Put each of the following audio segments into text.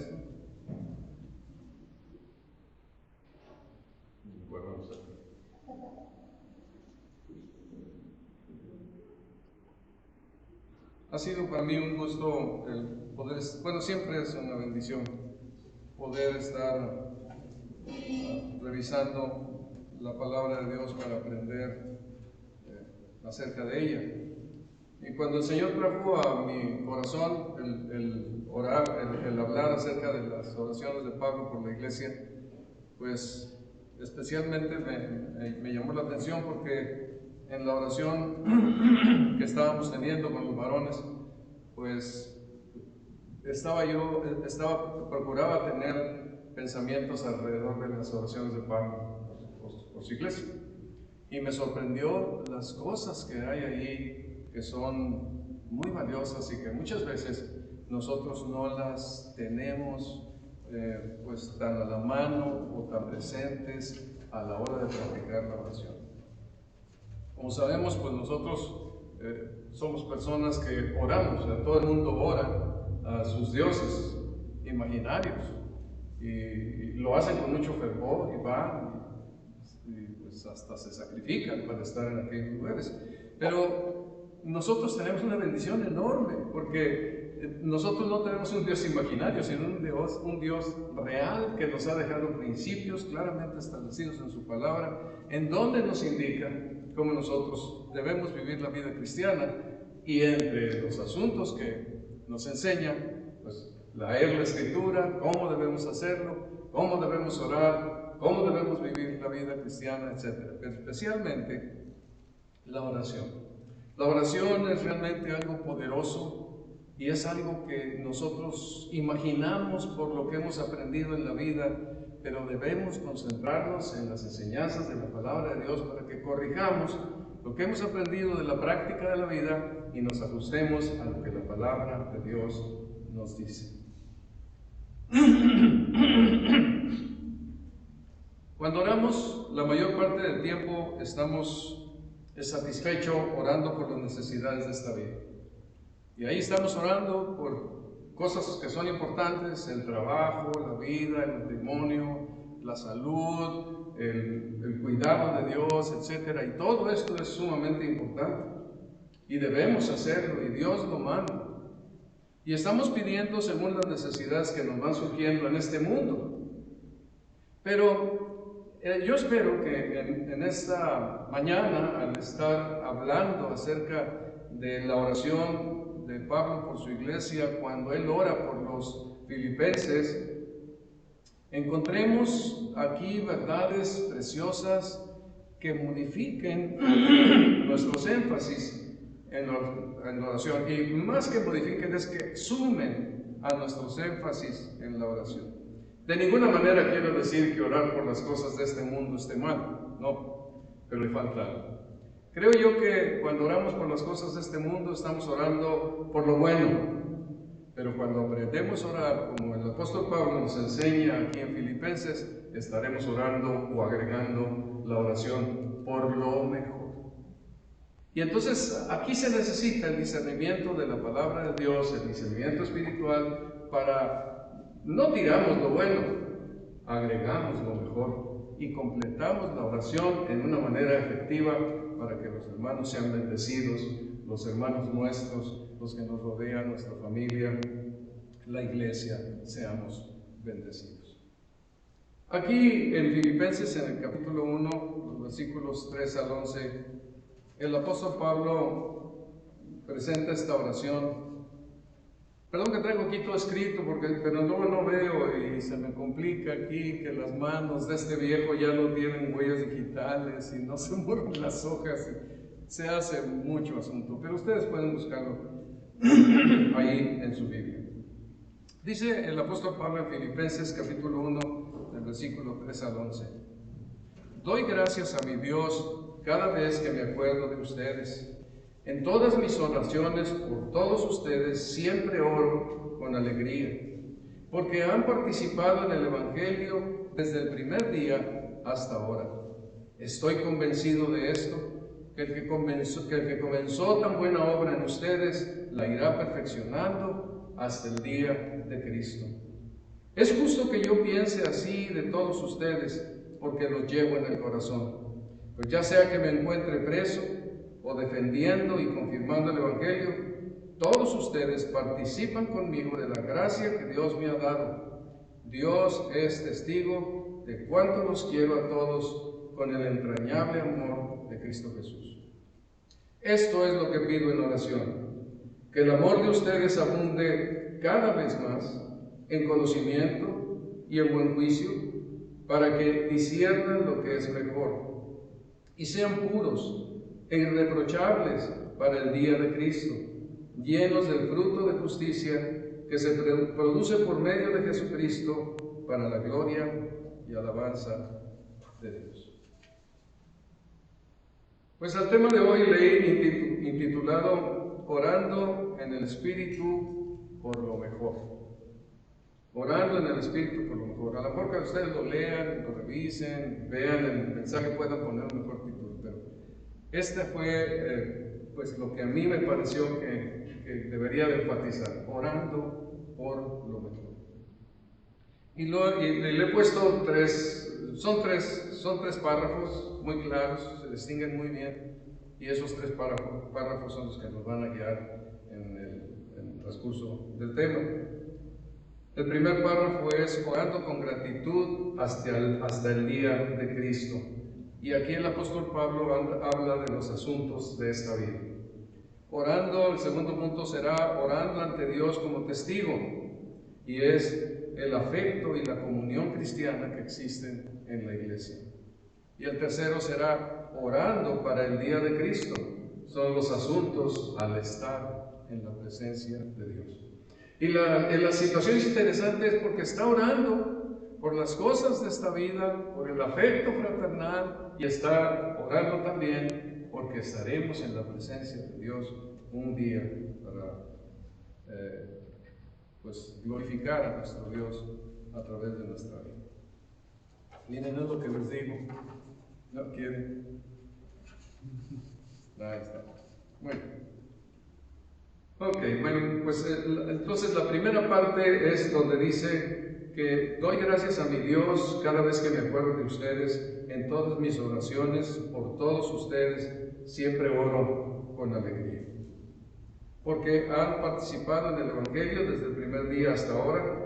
esto? Bueno, no sé. Ha sido para mí un gusto el poder, bueno, siempre es una bendición poder estar revisando la palabra de Dios para aprender acerca de ella. Y cuando el Señor trajo a mi corazón el orar, el hablar acerca de las oraciones de Pablo por la iglesia, pues especialmente me llamó la atención porque en la oración que estábamos teniendo con los varones, pues procuraba tener pensamientos alrededor de las oraciones de Pablo por su iglesia. Y me sorprendió las cosas que hay ahí que son muy valiosas y que muchas veces nosotros no las tenemos pues tan a la mano o tan presentes a la hora de practicar la oración. Como sabemos, pues nosotros somos personas que oramos, todo el mundo ora a sus dioses imaginarios y lo hacen con mucho fervor y van y pues hasta se sacrifican para estar en aquellos lugares. Pero nosotros tenemos una bendición enorme porque nosotros no tenemos un Dios imaginario, sino un Dios real que nos ha dejado principios claramente establecidos en su palabra, en donde nos indica cómo nosotros debemos vivir la vida cristiana, y entre los asuntos que nos enseña, pues leer la Escritura, cómo debemos hacerlo, cómo debemos orar, cómo debemos vivir la vida cristiana, etc. Pero especialmente la oración. La oración es realmente algo poderoso y es algo que nosotros imaginamos por lo que hemos aprendido en la vida, pero debemos concentrarnos en las enseñanzas de la palabra de Dios para que corrijamos lo que hemos aprendido de la práctica de la vida y nos ajustemos a lo que la palabra de Dios nos dice. Cuando oramos, la mayor parte del tiempo estamos satisfechos orando por las necesidades de esta vida. Y ahí estamos orando por cosas que son importantes: el trabajo, la vida, el matrimonio, la salud, el cuidado de Dios, etc. Y todo esto es sumamente importante. Y debemos hacerlo, y Dios lo manda. Y estamos pidiendo según las necesidades que nos van surgiendo en este mundo. Pero yo espero que en esta mañana, al estar hablando acerca de la oración de Pablo por su iglesia, cuando él ora por los filipenses, encontremos aquí verdades preciosas que modifiquen nuestros énfasis en la oración. Y más que modifiquen, es que sumen a nuestros énfasis en la oración. De ninguna manera quiero decir que orar por las cosas de este mundo esté mal, no, pero le falta algo. Creo yo que cuando oramos por las cosas de este mundo estamos orando por lo bueno, pero cuando aprendemos a orar, como el apóstol Pablo nos enseña aquí en Filipenses, estaremos orando o agregando la oración por lo mejor. Y entonces aquí se necesita el discernimiento de la palabra de Dios, el discernimiento espiritual, para no tiramos lo bueno, agregamos lo mejor y completamos la oración en una manera efectiva para que los hermanos sean bendecidos, los hermanos nuestros, los que nos rodean, nuestra familia, la iglesia, seamos bendecidos. Aquí en Filipenses, en el capítulo 1, los versículos 3 al 11, el apóstol Pablo presenta esta oración. Perdón que traigo aquí todo escrito, pero luego no veo y se me complica aquí que las manos de este viejo ya no tienen huellas digitales y no se mueven las hojas y se hace mucho asunto, pero ustedes pueden buscarlo ahí en su Biblia. Dice el apóstol Pablo en Filipenses capítulo 1, del versículo 3 al 11: doy gracias a mi Dios cada vez que me acuerdo de ustedes. En todas mis oraciones por todos ustedes siempre oro con alegría, porque han participado en el Evangelio desde el primer día hasta ahora. Estoy convencido de esto, que el que comenzó tan buena obra en ustedes la irá perfeccionando hasta el día de Cristo. Es justo que yo piense así de todos ustedes, porque los llevo en el corazón. Pues ya sea que me encuentre preso o defendiendo y confirmando el Evangelio, todos ustedes participan conmigo de la gracia que Dios me ha dado. Dios es testigo de cuánto los quiero a todos con el entrañable amor de Cristo Jesús. Esto es lo que pido en oración, que el amor de ustedes abunde cada vez más en conocimiento y en buen juicio, para que disciernan lo que es mejor y sean puros e irreprochables para el día de Cristo, llenos del fruto de justicia que se produce por medio de Jesucristo para la gloria y alabanza de Dios. Pues el tema de hoy leí intitulado Orando en el Espíritu por lo mejor. Orando en el Espíritu por lo mejor. A lo mejor que ustedes lo lean, lo revisen, vean el mensaje, puedan poner un mejor título, pero este fue pues lo que a mí me pareció que debería de enfatizar, orando por lo mejor. Y le he puesto son tres párrafos muy claros, se distinguen muy bien, y esos tres párrafos son los que nos van a guiar en el transcurso del tema. El primer párrafo es orando con gratitud hasta el día de Cristo. Y aquí el apóstol Pablo habla de los asuntos de esta vida. Orando, el segundo punto será orando ante Dios como testigo, y es el afecto y la comunión cristiana que existen en la iglesia. Y el tercero será orando para el día de Cristo. Son los asuntos al estar en la presencia de Dios. Y la situación es interesante es porque está orando por las cosas de esta vida, por el afecto fraternal, y está orando también porque estaremos en la presencia de Dios un día para pues glorificar a nuestro Dios a través de nuestra vida. Miren, es lo que les digo. ¿No quieren? Ahí está. Bueno. Ok, bueno, pues entonces la primera parte es donde dice que doy gracias a mi Dios cada vez que me acuerdo de ustedes, en todas mis oraciones, por todos ustedes, siempre oro con alegría. Porque han participado en el Evangelio desde el primer día hasta ahora,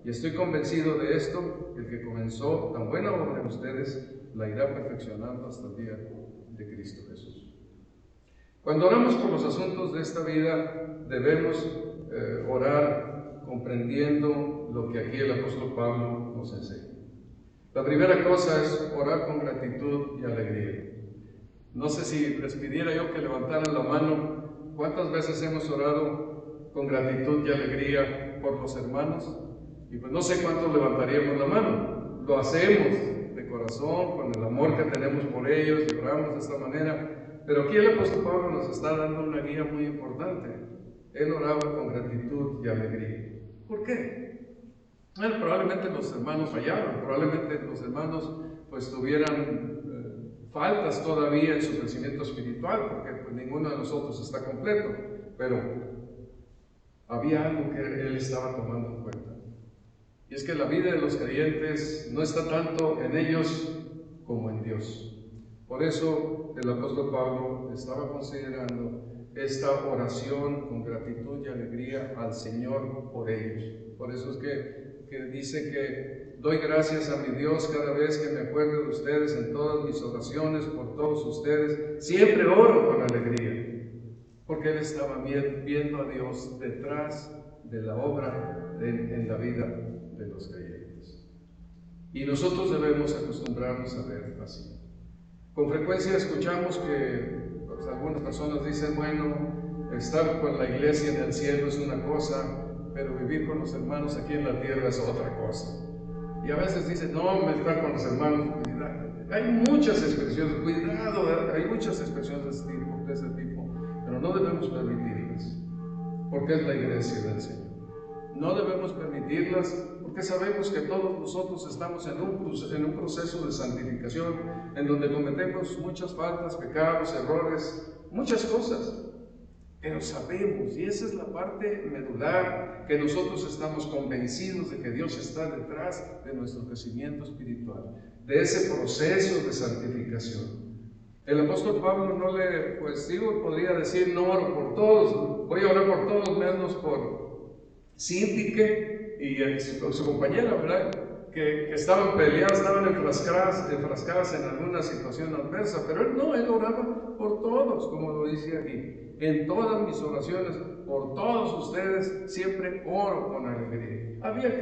y estoy convencido de esto, el que comenzó tan buena obra en ustedes, la irá perfeccionando hasta el día de Cristo Jesús. Cuando oramos por los asuntos de esta vida, debemos orar comprendiendo lo que aquí el apóstol Pablo nos enseña. La primera cosa es orar con gratitud y alegría. No sé si les pidiera yo que levantaran la mano, ¿cuántas veces hemos orado con gratitud y alegría por los hermanos? Y pues no sé cuántos levantaríamos la mano. Lo hacemos de corazón, con el amor que tenemos por ellos, y oramos de esta manera. Pero aquí el apóstol Pablo nos está dando una guía muy importante. Él oraba con gratitud y alegría. ¿Por qué? Bueno, probablemente los hermanos fallaban, probablemente los hermanos pues tuvieran faltas todavía en su crecimiento espiritual, porque pues, ninguno de nosotros está completo, pero había algo que él estaba tomando en cuenta. Y es que la vida de los creyentes no está tanto en ellos como en Dios. Por eso el apóstol Pablo estaba considerando esta oración con gratitud y alegría al Señor por ellos. Por eso es que dice que doy gracias a mi Dios cada vez que me acuerdo de ustedes en todas mis oraciones, por todos ustedes. Siempre oro con alegría, porque él estaba viendo a Dios detrás de la obra en la vida de los creyentes. Y nosotros debemos acostumbrarnos a ver así. Con frecuencia escuchamos que pues, algunas personas dicen, bueno, estar con la iglesia en el cielo es una cosa, pero vivir con los hermanos aquí en la tierra es otra cosa. Y a veces dicen, no, estar con los hermanos, cuidado. Hay muchas expresiones, cuidado, hay muchas expresiones de ese tipo, pero no debemos permitirlas, porque es la iglesia del Señor. No debemos permitirlas porque sabemos que todos nosotros estamos en un proceso de santificación en donde cometemos muchas faltas, pecados, errores, muchas cosas Pero sabemos, y esa es la parte medular, que nosotros estamos convencidos de que Dios está detrás de nuestro crecimiento espiritual, de ese proceso de santificación. El apóstol Pablo no le, pues digo, podría decir, no oro por todos, voy a orar por todos menos por Síntique y su compañera, ¿verdad? Que estaban peleadas, estaban enfrascadas en alguna situación adversa, pero él no, él oraba por todos, como lo dice aquí. En todas mis oraciones, por todos ustedes, siempre oro con alegría. ¿Había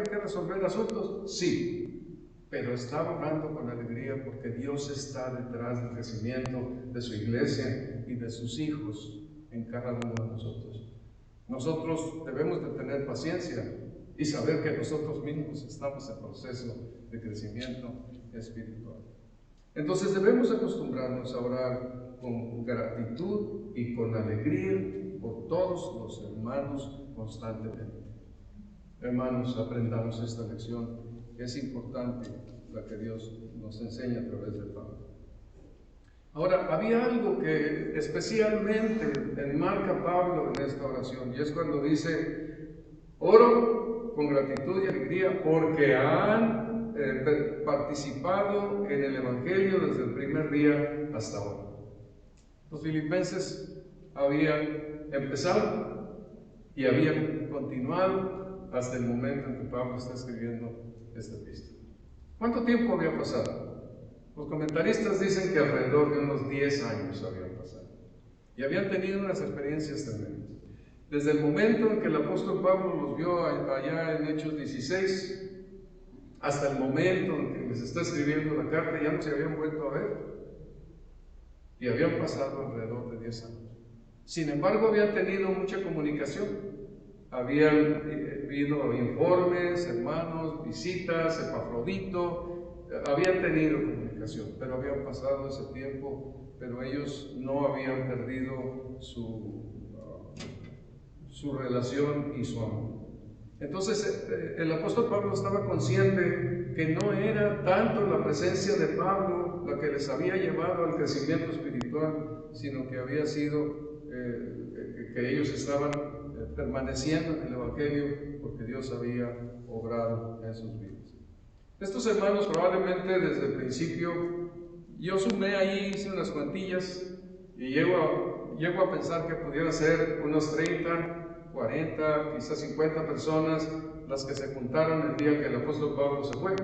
que resolver asuntos? Sí. Pero estaba orando con alegría porque Dios está detrás del crecimiento de su iglesia y de sus hijos en cada uno de nosotros. Nosotros debemos de tener paciencia y saber que nosotros mismos estamos en proceso de crecimiento espiritual. Entonces debemos acostumbrarnos a orar con gratitud y con alegría por todos los hermanos constantemente. Hermanos, aprendamos esta lección. Es importante la que Dios nos enseña a través de Pablo. Ahora, había algo que especialmente enmarca a Pablo en esta oración, y es cuando dice, oro con gratitud y alegría porque han participado en el Evangelio desde el primer día hasta ahora. Los filipenses habían empezado y habían continuado hasta el momento en que Pablo está escribiendo esta epístola. ¿Cuánto tiempo había pasado? Los comentaristas dicen que alrededor de unos 10 años habían pasado. Y habían tenido unas experiencias tremendas. Desde el momento en que el apóstol Pablo los vio allá en Hechos 16, hasta el momento en que les está escribiendo la carta, ya no se habían vuelto a ver. Y habían pasado alrededor de 10 años. Sin embargo, habían tenido mucha comunicación. Habían habido informes, hermanos, visitas, Epafrodito, habían tenido comunicación, pero habían pasado ese tiempo, pero ellos no habían perdido su relación y su amor. Entonces, el apóstol Pablo estaba consciente que no era tanto la presencia de Pablo la que les había llevado al crecimiento espiritual, sino que había sido que ellos estaban permaneciendo en el Evangelio porque Dios había obrado en sus vidas. Estos hermanos probablemente desde el principio, yo sumé ahí, hice unas cuantillas y llego a pensar que pudiera ser unos 30, 40, quizás 50 personas las que se juntaron el día que el apóstol Pablo se fue.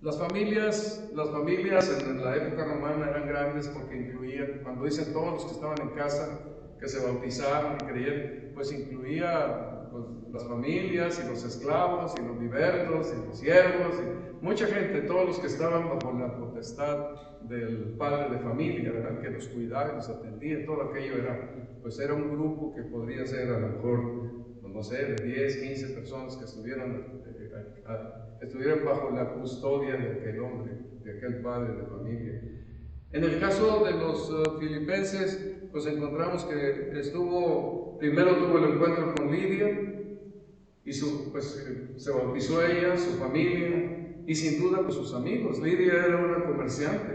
Las familias en la época romana eran grandes porque incluían, cuando dicen todos los que estaban en casa, que se bautizaron y creyeron, pues incluía pues, las familias y los esclavos y los libertos y los siervos y mucha gente, todos los que estaban bajo la potestad del padre de familia, ¿verdad? Que los cuidaba y los atendía, todo aquello era un grupo que podría ser a lo mejor, no sé, de 10, 15 personas que estuvieran bajo la custodia de aquel hombre, de aquel padre de familia. En el caso de los filipenses, pues encontramos que primero tuvo el encuentro con Lidia, y se bautizó ella, su familia, y sin duda pues sus amigos. Lidia era una comerciante,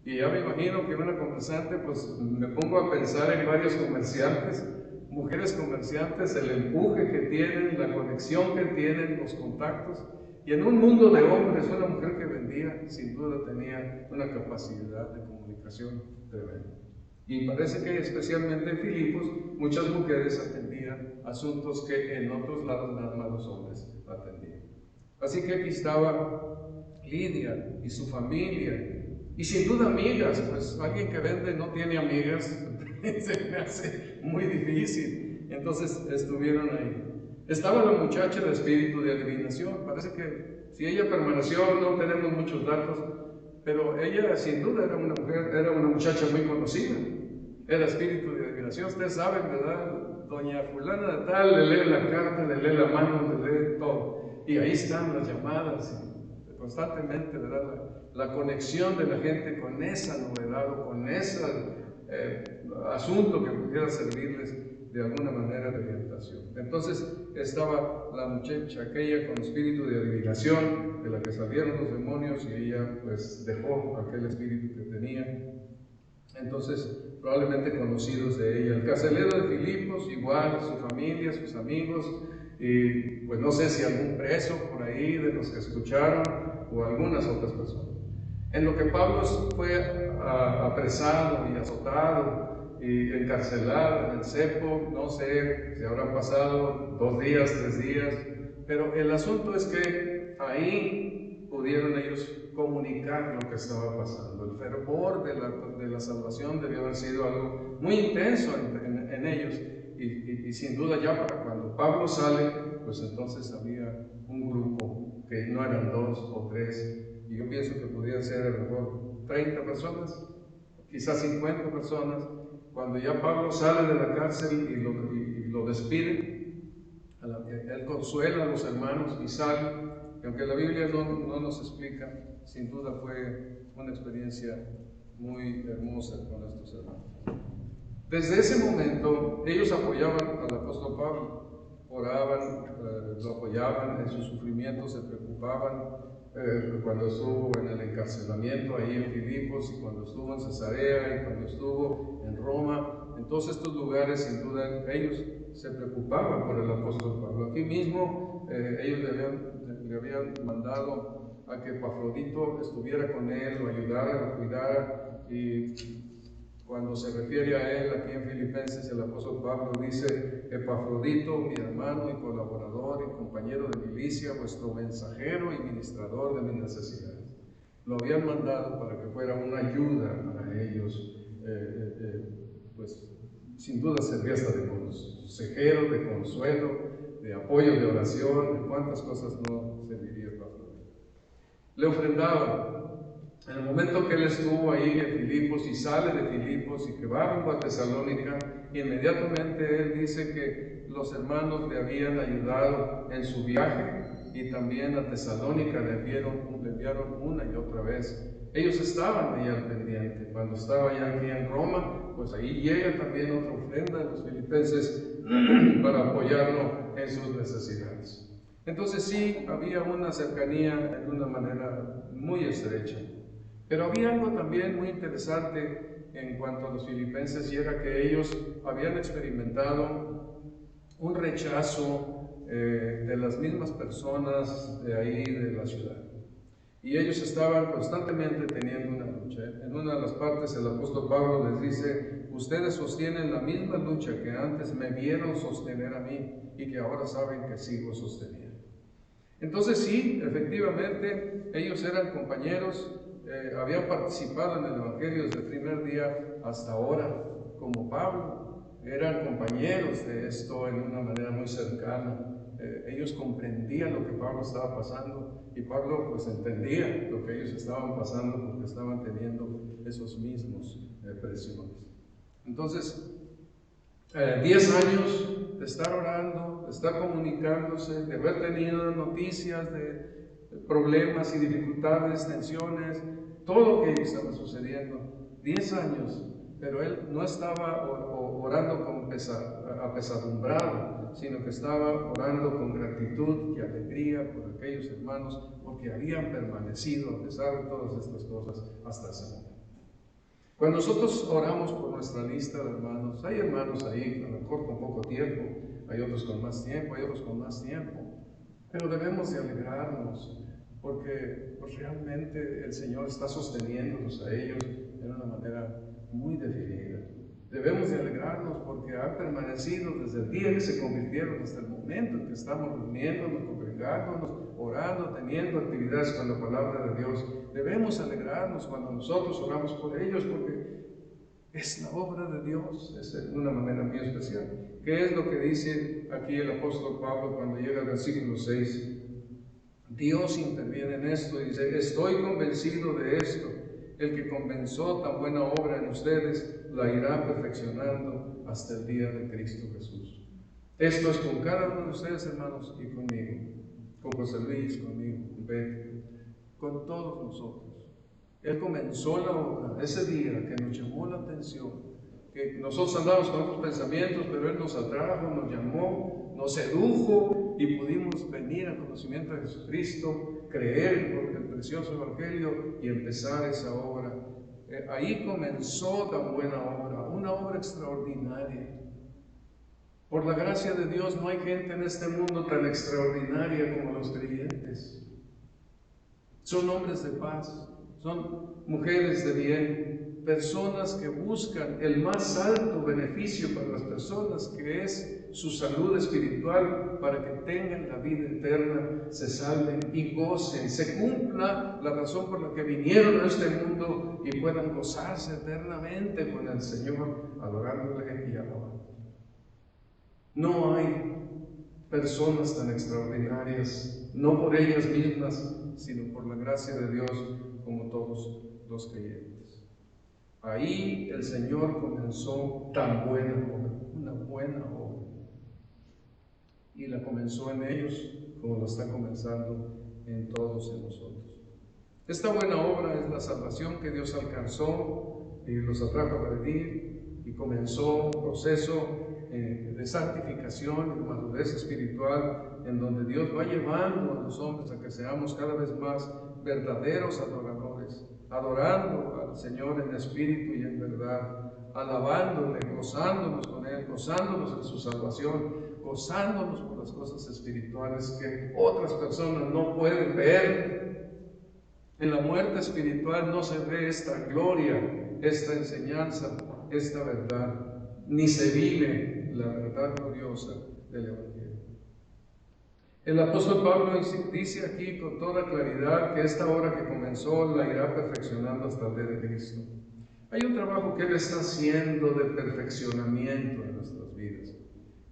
y ya me imagino que una comerciante, pues me pongo a pensar en varios comerciantes, mujeres comerciantes, el empuje que tienen, la conexión que tienen, los contactos. Y en un mundo de hombres, una mujer que vendía, sin duda tenía una capacidad de comunicación tremenda. Y parece que especialmente en Filipos, muchas mujeres atendían asuntos que en otros lados nada más los hombres atendían. Así que aquí estaba Lidia y su familia, y sin duda amigas, pues alguien que vende no tiene amigas, se me hace muy difícil. Entonces estuvieron ahí. Estaba la muchacha de espíritu de adivinación. Parece que si ella permaneció, no tenemos muchos datos, pero ella sin duda era una mujer, era una muchacha muy conocida. Era espíritu de adivinación. Ustedes saben, ¿verdad? Doña fulana de tal, le lee la carta, le lee la mano, le lee todo. Y ahí están las llamadas, constantemente, ¿verdad? La conexión de la gente con esa novedad o con ese asunto que pudiera servirles de alguna manera de orientación. Entonces estaba la muchacha aquella con espíritu de adivinación, de la que salieron los demonios, y ella pues dejó aquel espíritu que tenía. Entonces probablemente conocidos de ella. El carcelero de Filipos, igual, su familia, sus amigos, y pues no sé si algún preso por ahí de los que escucharon o algunas otras personas. En lo que Pablo fue apresado y azotado y encarcelado en el cepo, no sé si habrán pasado 2 días, 3 días, pero el asunto es que ahí pudieron ellos comunicar lo que estaba pasando. El fervor de la salvación debió haber sido algo muy intenso en ellos, y sin duda ya para cuando Pablo sale, pues entonces había un grupo que no eran 2 o 3, y yo pienso que podían ser a lo mejor 30 personas, quizás 50 personas. Cuando ya Pablo sale de la cárcel y lo despide, él consuela a los hermanos y sale. Y aunque la Biblia no nos explica, sin duda fue una experiencia muy hermosa con estos hermanos. Desde ese momento, ellos apoyaban al apóstol Pablo, oraban, lo apoyaban en sus sufrimientos, se preocupaban. Cuando estuvo en el encarcelamiento ahí en Filipos, y cuando estuvo en Cesarea, y cuando estuvo en Roma, en todos estos lugares, sin duda, ellos se preocupaban por el apóstol Pablo. Aquí mismo, ellos le habían mandado a que Epafrodito estuviera con él, lo ayudara, lo cuidara, y cuando se refiere a él aquí en Filipenses, el apóstol Pablo dice: Epafrodito, mi hermano y colaborador y compañero de milicia, vuestro mensajero y ministrador de mis necesidades. Lo habían mandado para que fuera una ayuda para ellos, pues sin duda servía hasta de consejero, de consuelo, de apoyo, de oración, de cuántas cosas no serviría Epafrodito. Le ofrendaban. En el momento que él estuvo ahí en Filipos y sale de Filipos y que va rumbo a Tesalónica, inmediatamente él dice que los hermanos le habían ayudado en su viaje, y también a Tesalónica le enviaron una y otra vez. Ellos estaban ahí al pendiente. Cuando estaba ya aquí en Roma, pues ahí llega también otra ofrenda de los filipenses para apoyarlo en sus necesidades. Entonces sí, había una cercanía de una manera muy estrecha. Pero había algo también muy interesante en cuanto a los filipenses, y era que ellos habían experimentado un rechazo de las mismas personas de ahí, de la ciudad. Y ellos estaban constantemente teniendo una lucha. En una de las partes el apóstol Pablo les dice: ustedes sostienen la misma lucha que antes me vieron sostener a mí y que ahora saben que sigo sosteniendo. Entonces sí, efectivamente, ellos eran compañeros. Habían participado en el Evangelio desde el primer día hasta ahora, como Pablo. Eran compañeros de esto en una manera muy cercana. Ellos comprendían lo que Pablo estaba pasando, y Pablo pues entendía lo que ellos estaban pasando, porque estaban teniendo esos mismos presiones. Entonces, 10 años de estar orando, de estar comunicándose, de haber tenido noticias de problemas y dificultades, tensiones, todo lo que estaba sucediendo. 10 años, pero él no estaba orando apesadumbrado, sino que estaba orando con gratitud y alegría por aquellos hermanos, porque habían permanecido a pesar de todas estas cosas hasta ese momento. Cuando nosotros oramos por nuestra lista de hermanos, hay hermanos ahí, a lo mejor con poco tiempo, hay otros con más tiempo, hay otros con más tiempo, pero debemos de alegrarnos, porque pues, realmente el Señor está sosteniéndonos a ellos de una manera muy definida. Debemos de alegrarnos porque han permanecido desde el día que se convirtieron hasta el momento en que estamos reuniéndonos, congregándonos, orando, teniendo actividades con la palabra de Dios. Debemos alegrarnos cuando nosotros oramos por ellos, porque es la obra de Dios, es de una manera muy especial. ¿Qué es lo que dice aquí el apóstol Pablo cuando llega al versículo 6? Dios interviene en esto y dice: estoy convencido de esto. El que comenzó tan buena obra en ustedes la irá perfeccionando hasta el día de Cristo Jesús. Esto es con cada uno de ustedes, hermanos, y conmigo, con José Luis, conmigo, con Betty, con todos nosotros. Él comenzó la obra ese día que nos llamó la atención, que nosotros andamos con otros pensamientos, pero Él nos atrajo, nos llamó, nos sedujo y pudimos venir al conocimiento de Jesucristo, creer por el precioso Evangelio y empezar esa obra. Ahí comenzó tan buena obra, una obra extraordinaria. Por la gracia de Dios no hay gente en este mundo tan extraordinaria como los creyentes. Son hombres de paz, son mujeres de bien, personas que buscan el más alto beneficio para las personas, que es su salud espiritual, para que tengan la vida eterna, se salven y gocen, se cumpla la razón por la que vinieron a este mundo y puedan gozarse eternamente con el Señor, adorándole y alabándole. No hay personas tan extraordinarias, no por ellas mismas, sino por la gracia de Dios, como todos los creyentes. Ahí el Señor comenzó tan buena obra, una buena obra, y la comenzó en ellos como lo está comenzando en todos en nosotros. Esta buena obra es la salvación que Dios alcanzó y los atrajo a redimir, y comenzó un proceso de santificación y de madurez espiritual, en donde Dios va llevando a los hombres a que seamos cada vez más verdaderos adoradores, adorando al Señor en espíritu y en verdad, alabándole, gozándonos con Él, gozándonos en su salvación, gozándonos por las cosas espirituales que otras personas no pueden ver. En la muerte espiritual no se ve esta gloria, esta enseñanza, esta verdad, ni se vive la verdad gloriosa del Evangelio. El apóstol Pablo dice aquí con toda claridad que esta obra que comenzó la irá perfeccionando hasta el día de Cristo. Hay un trabajo que Él está haciendo de perfeccionamiento en nuestras vidas,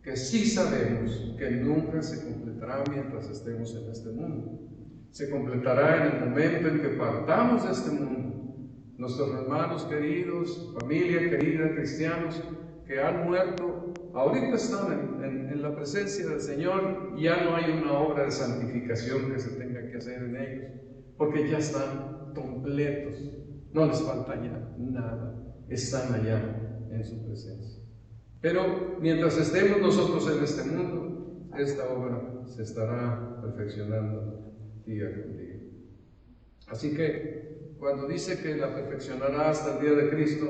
que sí sabemos que nunca se completará mientras estemos en este mundo. Se completará en el momento en que partamos de este mundo. Nuestros hermanos queridos, familia querida, cristianos que han muerto, ahorita están en la presencia del Señor, y ya no hay una obra de santificación que se tenga que hacer en ellos, porque ya están completos, no les falta ya nada, están allá en su presencia. Pero mientras estemos nosotros en este mundo, esta obra se estará perfeccionando día con día. Así que cuando dice que la perfeccionará hasta el día de Cristo,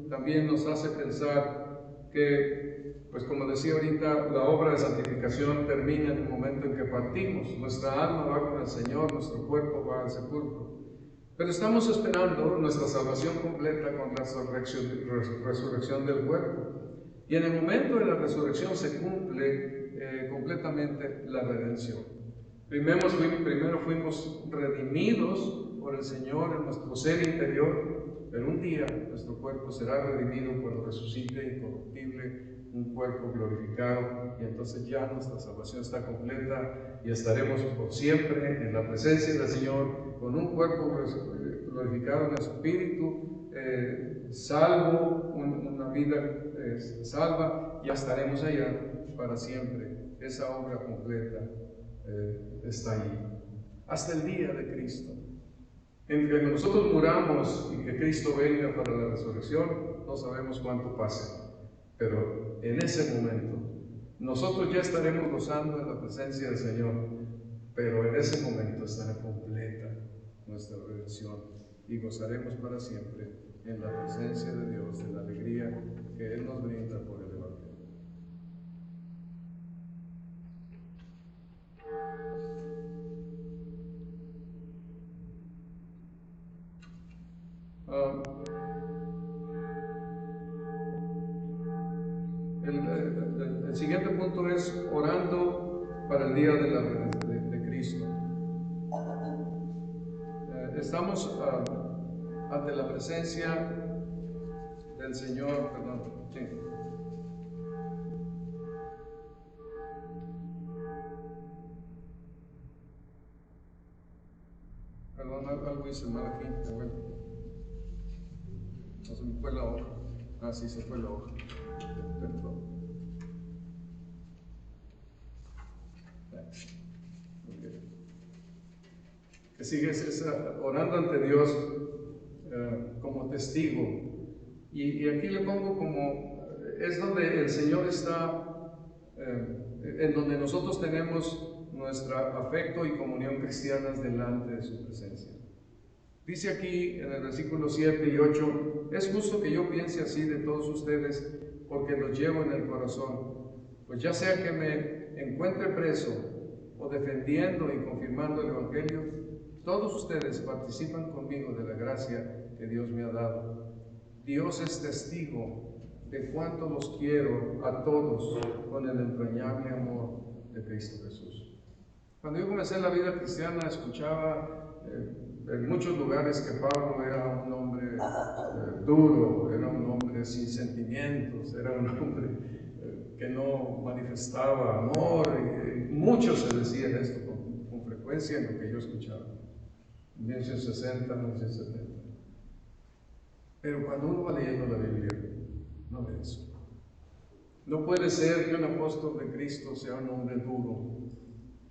también nos hace pensar que, pues como decía ahorita, la obra de santificación termina en el momento en que partimos. Nuestra alma va con el Señor, nuestro cuerpo va al sepulcro. Pero estamos esperando nuestra salvación completa con la resurrección del cuerpo. Y en el momento de la resurrección se cumple completamente la redención. Primero fuimos redimidos por el Señor en nuestro ser interior, pero un día nuestro cuerpo será redimido cuando resucite incorruptible, un cuerpo glorificado, y entonces ya nuestra salvación está completa y estaremos por siempre en la presencia del Señor con un cuerpo glorificado en espíritu, salvo, una vida salva, y estaremos allá para siempre. Esa obra completa está ahí, hasta el día de Cristo. En que nosotros muramos y que Cristo venga para la resurrección, no sabemos cuánto pase, pero en ese momento nosotros ya estaremos gozando en la presencia del Señor, pero en ese momento estará completa nuestra redención y gozaremos para siempre en la presencia de Dios, en la alegría que Él nos brinda por el Evangelio. El siguiente punto es orando para el día de Cristo. Estamos ante la presencia del Señor, perdón, sí. Perdón, algo hice mal aquí, pero bueno. No se me fue la hoja. Ah, sí, se fue la hoja. Perdón. Okay. Que sigues orando ante Dios como testigo. Y aquí le pongo como, es donde el Señor está, en donde nosotros tenemos nuestro afecto y comunión cristianas delante de su presencia. Dice aquí en el versículo 7 y 8, es justo que yo piense así de todos ustedes, porque los llevo en el corazón. Pues ya sea que me encuentre preso o defendiendo y confirmando el Evangelio, todos ustedes participan conmigo de la gracia que Dios me ha dado. Dios es testigo de cuánto los quiero a todos con el entrañable amor de Cristo Jesús. Cuando yo comencé la vida cristiana, escuchaba en muchos lugares que Pablo era un hombre duro, era un hombre sin sentimientos, era un hombre que no manifestaba amor. Y mucho se decía esto con frecuencia en lo que yo escuchaba, en 1960, 1970. Pero cuando uno va leyendo la Biblia, no ve eso. No puede ser que un apóstol de Cristo sea un hombre duro,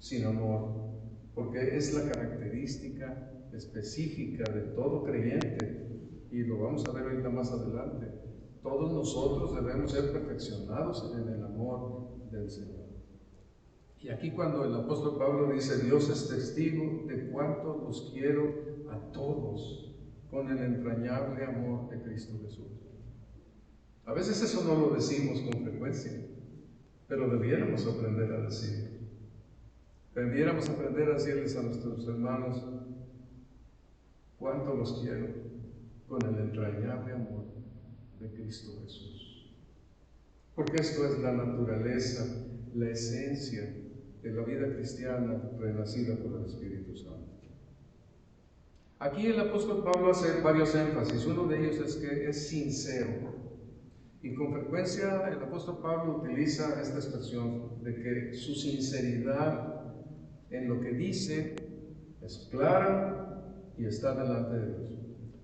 sin amor, porque es la característica específica de todo creyente, y lo vamos a ver ahorita más adelante. Todos nosotros debemos ser perfeccionados en el amor del Señor. Y aquí cuando el apóstol Pablo dice, Dios es testigo de cuánto los quiero a todos con el entrañable amor de Cristo Jesús. A veces eso no lo decimos con frecuencia, pero debiéramos aprender a decirlo. Debiéramos aprender a decirles a nuestros hermanos cuánto los quiero con el entrañable amor de Cristo Jesús. Porque esto es la naturaleza, la esencia de la vida cristiana renacida por el Espíritu Santo. Aquí el apóstol Pablo hace varios énfasis. Uno de ellos es que es sincero. Y con frecuencia el apóstol Pablo utiliza esta expresión de que su sinceridad en lo que dice es clara y está delante de Dios.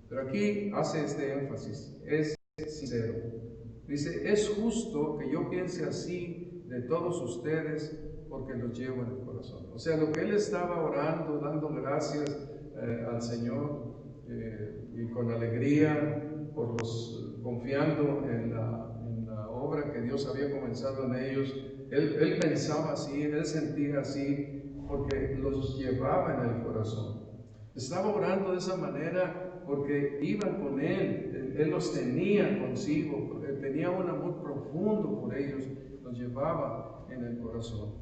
Pero aquí hace este énfasis, es sincero. Dice, es justo que yo piense así de todos ustedes porque los llevo en el corazón. O sea, lo que él estaba orando, dando gracias al Señor y con alegría, confiando en la obra que Dios había comenzado en ellos, él pensaba así, él sentía así, porque los llevaba en el corazón. Estaba orando de esa manera porque iban con él los tenía consigo, tenía un amor profundo por ellos, los llevaba en el corazón.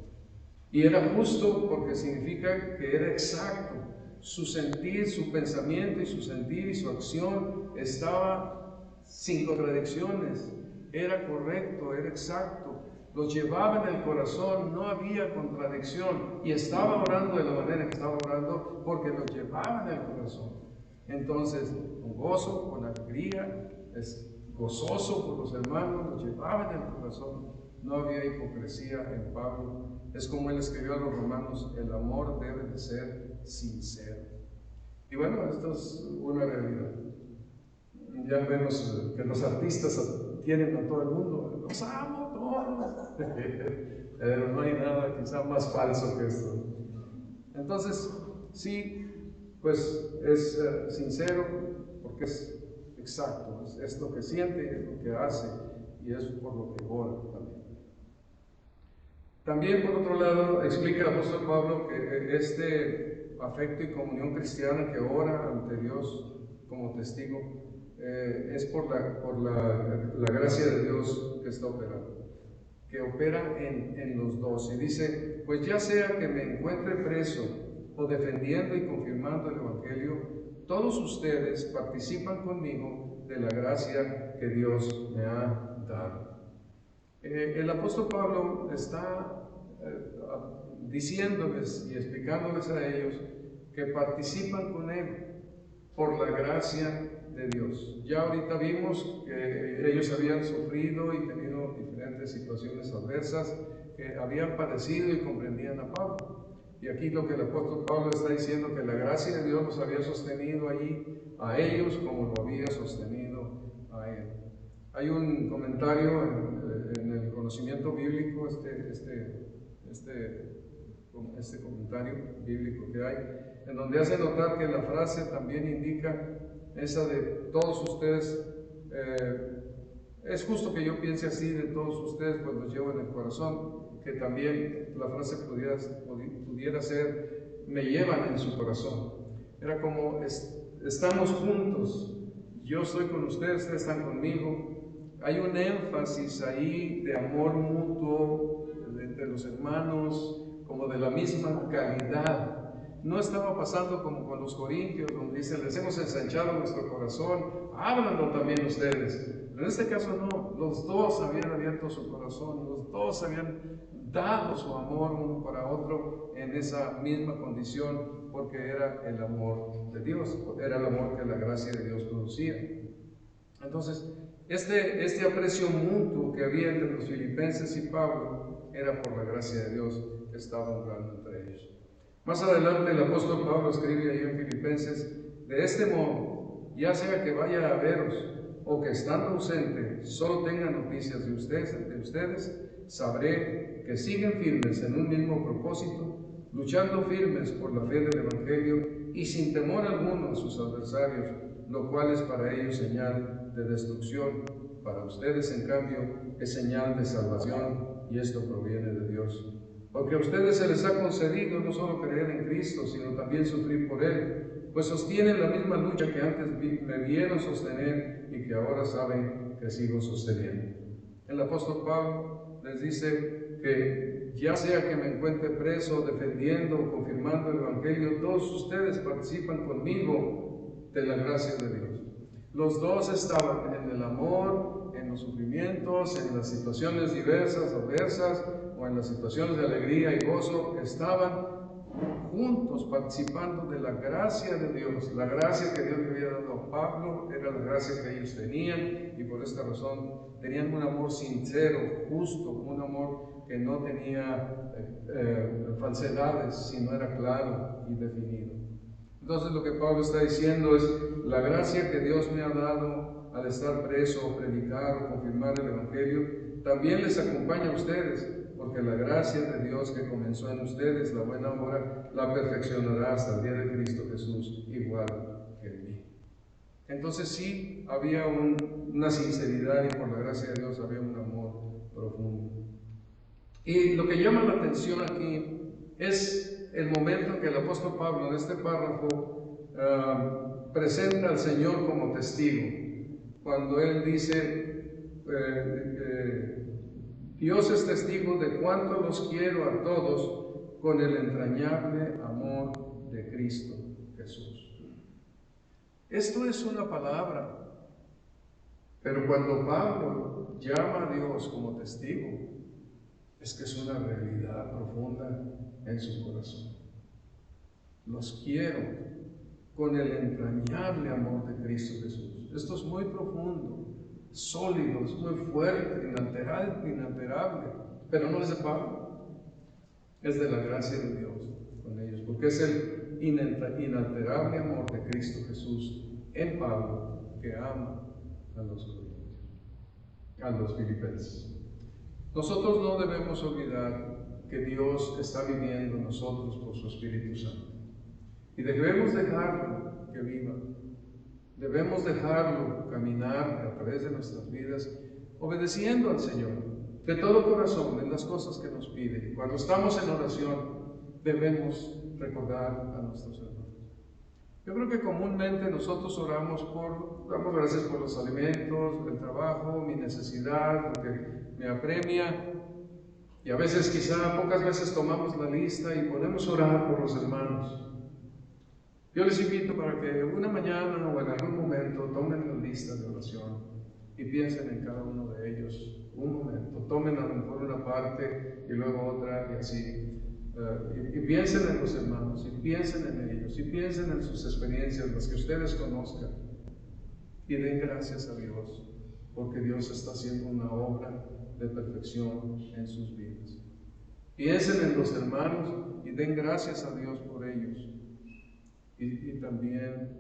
Y era justo porque significa que era exacto. Su sentir, su pensamiento y su sentir y su acción estaba sin contradicciones, era correcto, era exacto. Los llevaba en el corazón, no había contradicción, y estaba orando de la manera que estaba orando porque los llevaba en el corazón. Entonces, con gozo, con alegría, es gozoso por los hermanos, los llevaba en el corazón. No había hipocresía en Pablo. Es como él escribió a los romanos, el amor debe de ser sincero. Y bueno, esto es una realidad. Ya vemos que los artistas tienen a todo el mundo, los amo a todos. Pero no hay nada quizá más falso que esto. Entonces, sí, pues es sincero porque es exacto, es lo que siente, es lo que hace y es por lo que ora también. También, por otro lado, explica el apóstol Pablo que este afecto y comunión cristiana que ora ante Dios como testigo es por la gracia de Dios que está operando, que opera en los dos. Y dice, pues ya sea que me encuentre preso o defendiendo y confirmando el Evangelio, todos ustedes participan conmigo de la gracia que Dios me ha dado. El apóstol Pablo está diciéndoles y explicándoles a ellos que participan con él por la gracia de Dios. Ya ahorita vimos que ellos habían sufrido y tenido diferentes situaciones adversas, que habían padecido y comprendían a Pablo. Y aquí lo que el apóstol Pablo está diciendo, que la gracia de Dios los había sostenido allí a ellos como lo había sostenido a él. Hay un comentario en el conocimiento bíblico, este comentario bíblico que hay, en donde hace notar que la frase también indica esa de todos ustedes, es justo que yo piense así de todos ustedes, pues los llevo en el corazón, que también la frase pudiera ser, me llevan en su corazón. Era como estamos juntos, yo estoy con ustedes, ustedes están conmigo. Hay un énfasis ahí de amor mutuo entre los hermanos, como de la misma calidad. No estaba pasando como con los corintios, donde dicen, les hemos ensanchado nuestro corazón, háblanlo también ustedes. Pero en este caso no, los dos habían abierto su corazón, los dos habían dado su amor uno para otro en esa misma condición, porque era el amor de Dios, era el amor que la gracia de Dios producía. Entonces, este aprecio mutuo que había entre los filipenses y Pablo era por la gracia de Dios que estaba obrando entre ellos. Más adelante el apóstol Pablo escribe ahí en Filipenses, de este modo, ya sea que vaya a veros o que estando ausente solo tenga noticias de ustedes, sabré que siguen firmes en un mismo propósito, luchando firmes por la fe del Evangelio y sin temor alguno a sus adversarios, lo cual es para ellos señal de destrucción, para ustedes en cambio es señal de salvación, y esto proviene de Dios. Porque a ustedes se les ha concedido no solo creer en Cristo, sino también sufrir por Él, pues sostienen la misma lucha que antes me vieron sostener y que ahora saben que sigo sosteniendo. El apóstol Pablo les dice que ya sea que me encuentre preso, defendiendo o confirmando el Evangelio, todos ustedes participan conmigo de la gracia de Dios. Los dos estaban en el amor, en los sufrimientos, en las situaciones diversas, adversas, o en las situaciones de alegría y gozo, estaban juntos participando de la gracia de Dios. La gracia que Dios le había dado a Pablo era la gracia que ellos tenían, y por esta razón tenían un amor sincero, justo, un amor que no tenía falsedades, sino era claro y definido. Entonces lo que Pablo está diciendo es, la gracia que Dios me ha dado al estar preso, o predicar o confirmar el Evangelio, también les acompaña a ustedes, porque la gracia de Dios que comenzó en ustedes, la buena obra, la perfeccionará hasta el día de Cristo Jesús, igual que en mí. Entonces sí, había una sinceridad, y por la gracia de Dios había un amor profundo. Y lo que llama la atención aquí es el momento en que el apóstol Pablo en este párrafo presenta al Señor como testigo, cuando él dice, Dios es testigo de cuánto los quiero a todos con el entrañable amor de Cristo Jesús. Esto es una palabra, pero cuando Pablo llama a Dios como testigo, es que es una realidad profunda en su corazón. Los quiero con el entrañable amor de Cristo Jesús. Esto es muy profundo, sólido, es muy fuerte, inalterable, pero no es de Pablo, es de la gracia de Dios con ellos, porque es el inalterable amor de Cristo Jesús en Pablo, que ama a los corintios, a los filipenses. Nosotros no debemos olvidar que Dios está viviendo en nosotros por su Espíritu Santo. Y debemos dejarlo que viva. Debemos dejarlo caminar a través de nuestras vidas, obedeciendo al Señor de todo corazón en las cosas que nos pide. Cuando estamos en oración, debemos recordar a nuestros hermanos. Yo creo que comúnmente nosotros damos gracias por los alimentos, el trabajo, mi necesidad, lo que me apremia, y a veces, pocas veces tomamos la lista y podemos orar por los hermanos. Yo les invito para que una mañana o en algún momento tomen la lista de oración y piensen en cada uno de ellos un momento. Tomen a lo mejor una parte y luego otra, y así. Y piensen en los hermanos, y piensen en ellos, y piensen en sus experiencias, las que ustedes conozcan, y den gracias a Dios, porque Dios está haciendo una obra de perfección en sus vidas. Piensen en los hermanos y den gracias a Dios por ellos. Y también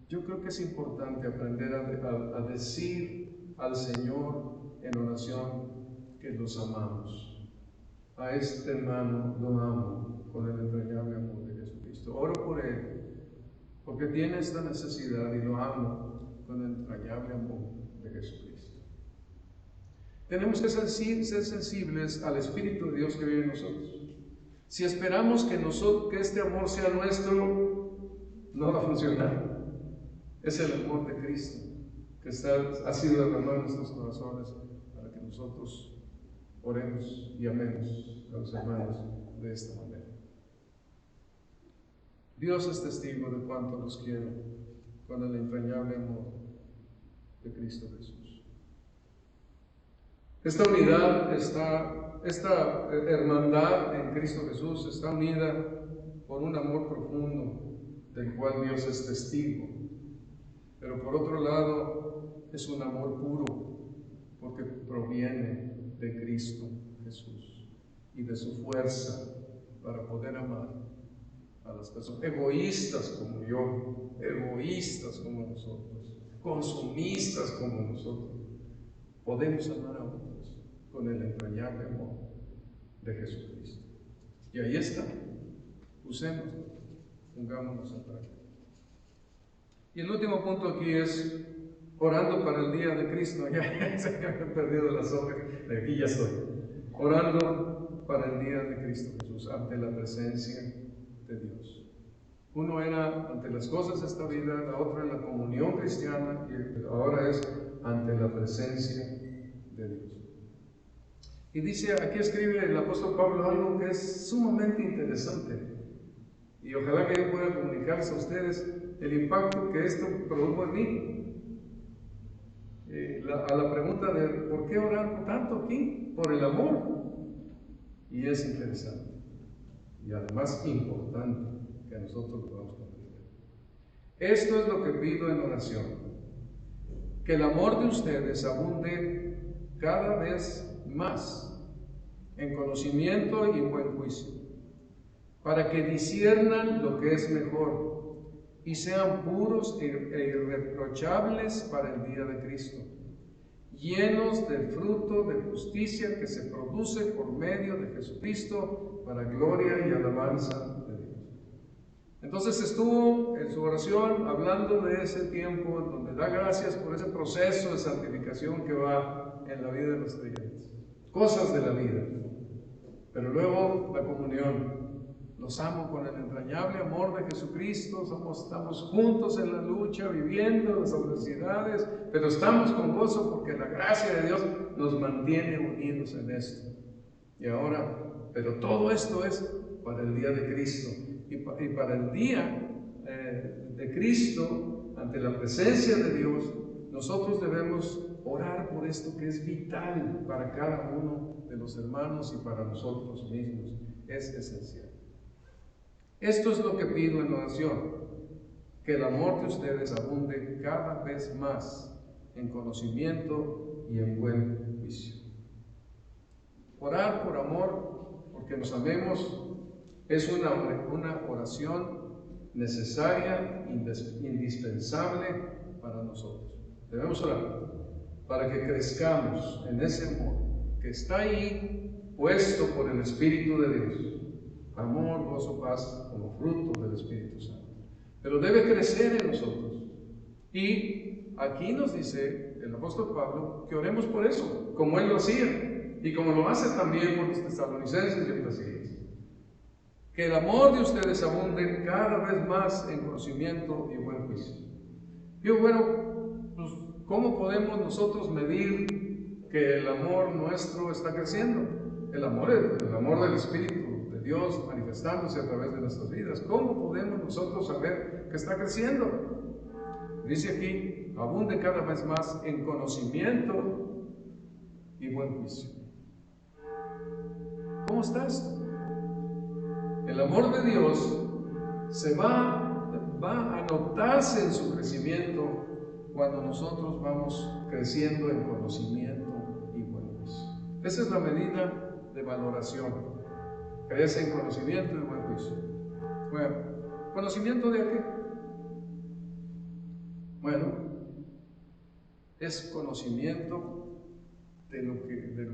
yo creo que es importante aprender a decir al Señor en oración que los amamos. A este hermano lo amo con el entrañable amor de Jesucristo. Oro por él, porque tiene esta necesidad, y lo amo con el entrañable amor de Jesucristo. Tenemos que ser sensibles al Espíritu de Dios que vive en nosotros. Si esperamos que este amor sea nuestro, no va a funcionar. Es el amor de Cristo que ha sido derramado en nuestros corazones para que nosotros oremos y amemos a los hermanos de esta manera. Dios es testigo de cuánto los quiero con el entrañable amor de Cristo Jesús. Esta unidad, esta hermandad en Cristo Jesús está unida por un amor profundo del cual Dios es testigo. Pero por otro lado, es un amor puro porque proviene de Cristo Jesús y de su fuerza para poder amar a las personas egoístas como yo, egoístas como nosotros, consumistas como nosotros. Podemos amar a otros con el entrañable amor de Jesucristo. Y ahí está. Usémoslo, pongámonos en práctica. Y el último punto aquí es orando para el día de Cristo. Ya se me han perdido las hojas, de aquí ya estoy. Orando para el día de Cristo Jesús, ante la presencia de Dios. Uno era ante las cosas de esta vida, la otra en la comunión cristiana, y ahora es ante la presencia de Dios. Y dice, aquí escribe el apóstol Pablo algo que es sumamente interesante. Y ojalá que yo pueda comunicarse a ustedes el impacto que esto produjo en mí. A la pregunta de ¿por qué orar tanto aquí? Por el amor. Y es interesante. Y además importante que nosotros lo podamos comprender. Esto es lo que pido en oración. Que el amor de ustedes abunde cada vez más en conocimiento y en buen juicio, para que disciernan lo que es mejor y sean puros e irreprochables para el día de Cristo, llenos del fruto de justicia que se produce por medio de Jesucristo para gloria y alabanza de Dios. Entonces estuvo en su oración hablando de ese tiempo en donde da gracias por ese proceso de santificación que va en la vida de los creyentes, cosas de la vida, pero luego la comunión. Los amo con el entrañable amor de Jesucristo, estamos juntos en la lucha, viviendo las adversidades, pero estamos con gozo porque la gracia de Dios nos mantiene unidos en esto. Y ahora, pero todo esto es para el día de Cristo. Y para el día de Cristo, ante la presencia de Dios, nosotros debemos orar por esto que es vital para cada uno de los hermanos y para nosotros mismos. Es esencial. Esto es lo que pido en oración, que el amor de ustedes abunde cada vez más en conocimiento y en buen juicio. Orar por amor, porque nos amemos, es una oración necesaria, indispensable para nosotros. Debemos orar para que crezcamos en ese amor que está ahí puesto por el Espíritu de Dios. Amor, gozo, paz, como fruto del Espíritu Santo. Pero debe crecer en nosotros. Y aquí nos dice el apóstol Pablo que oremos por eso, como él lo hacía, y como lo hace también por los tesalonicenses y otras iglesias. Que el amor de ustedes abunde cada vez más en conocimiento y buen juicio. Digo, bueno, pues, ¿cómo podemos nosotros medir que el amor nuestro está creciendo? El amor del Espíritu Dios manifestándose a través de nuestras vidas. ¿Cómo podemos nosotros saber que está creciendo? Dice aquí, abunde cada vez más en conocimiento y buen juicio. ¿Cómo está esto? El amor de Dios va a notarse en su crecimiento cuando nosotros vamos creciendo en conocimiento y buen juicio. Esa es la medida de valoración. Crece en conocimiento y buen juicio. Bueno, ¿conocimiento de qué? Bueno, es conocimiento de lo